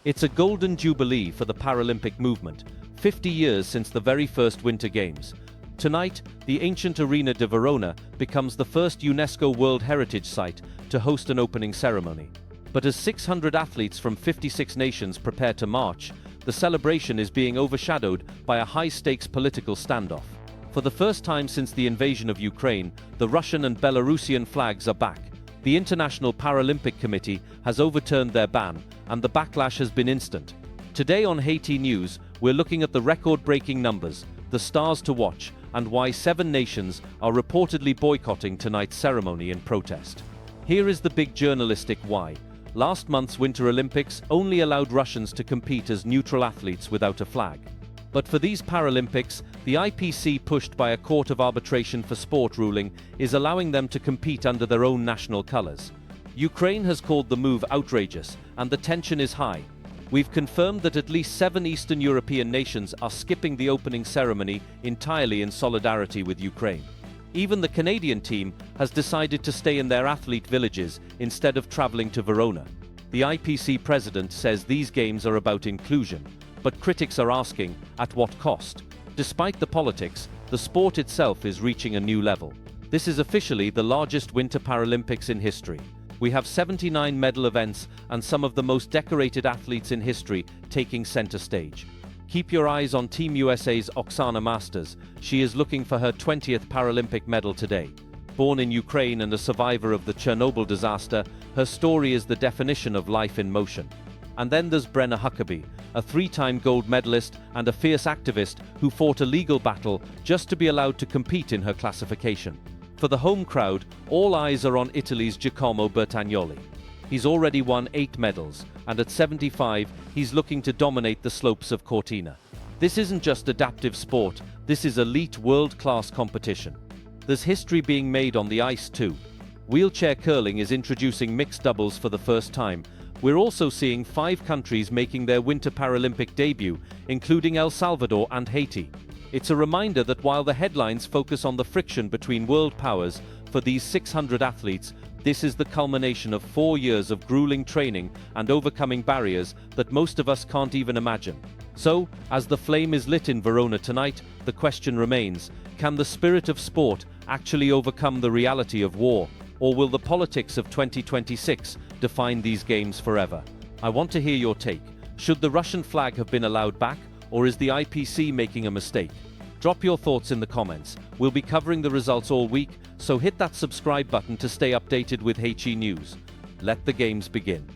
It's a golden jubilee for the Paralympic movement, 50 years since the very first Winter Games. Tonight, the ancient Arena di Verona becomes the first UNESCO World Heritage site to host an opening ceremony. But as 600 athletes from 56 nations prepare to march, the celebration is being overshadowed by a high-stakes political standoff. For the first time since the invasion of Ukraine, the Russian and Belarusian flags are back. The International Paralympic Committee has overturned their ban, and the backlash has been instant. Today on Haiti News, we're looking at the record-breaking numbers, the stars to watch, and why 7 nations are reportedly boycotting tonight's ceremony in protest. Here is the big journalistic why. Last month's Winter Olympics only allowed Russians to compete as neutral athletes without a flag. But for these Paralympics, the IPC, pushed by a court of arbitration for sport ruling, is allowing them to compete under their own national colors. Ukraine has called the move outrageous, and the tension is high. We've confirmed that at least 7 Eastern European nations are skipping the opening ceremony entirely in solidarity with Ukraine. Even the Canadian team has decided to stay in their athlete villages instead of traveling to Verona. The IPC president says these games are about inclusion, but critics are asking, at what cost? Despite the politics, the sport itself is reaching a new level. This is officially the largest Winter Paralympics in history. We have 79 medal events and some of the most decorated athletes in history taking center stage. Keep your eyes on Team USA's Oksana Masters. She is looking for her 20th Paralympic medal today. Born in Ukraine and a survivor of the Chernobyl disaster, her story is the definition of life in motion. And then there's Brenna Huckabee, a 3-time gold medalist and a fierce activist who fought a legal battle just to be allowed to compete in her classification. For the home crowd, all eyes are on Italy's Giacomo Bertagnoli. He's already won 8 medals, and at 75, he's looking to dominate the slopes of Cortina. This isn't just adaptive sport, this is elite world-class competition. There's history being made on the ice too. Wheelchair curling is introducing mixed doubles for the first time. We're also seeing 5 countries making their Winter Paralympic debut, including El Salvador and Haiti. It's a reminder that while the headlines focus on the friction between world powers, for these 600 athletes, this is the culmination of 4 years of grueling training and overcoming barriers that most of us can't even imagine. So, as the flame is lit in Verona tonight, the question remains, can the spirit of sport actually overcome the reality of war? Or will the politics of 2026 define these games forever? I want to hear your take. Should the Russian flag have been allowed back? Or is the IPC making a mistake? Drop your thoughts in the comments. We'll be covering the results all week, so hit that subscribe button to stay updated with HE News. Let the games begin.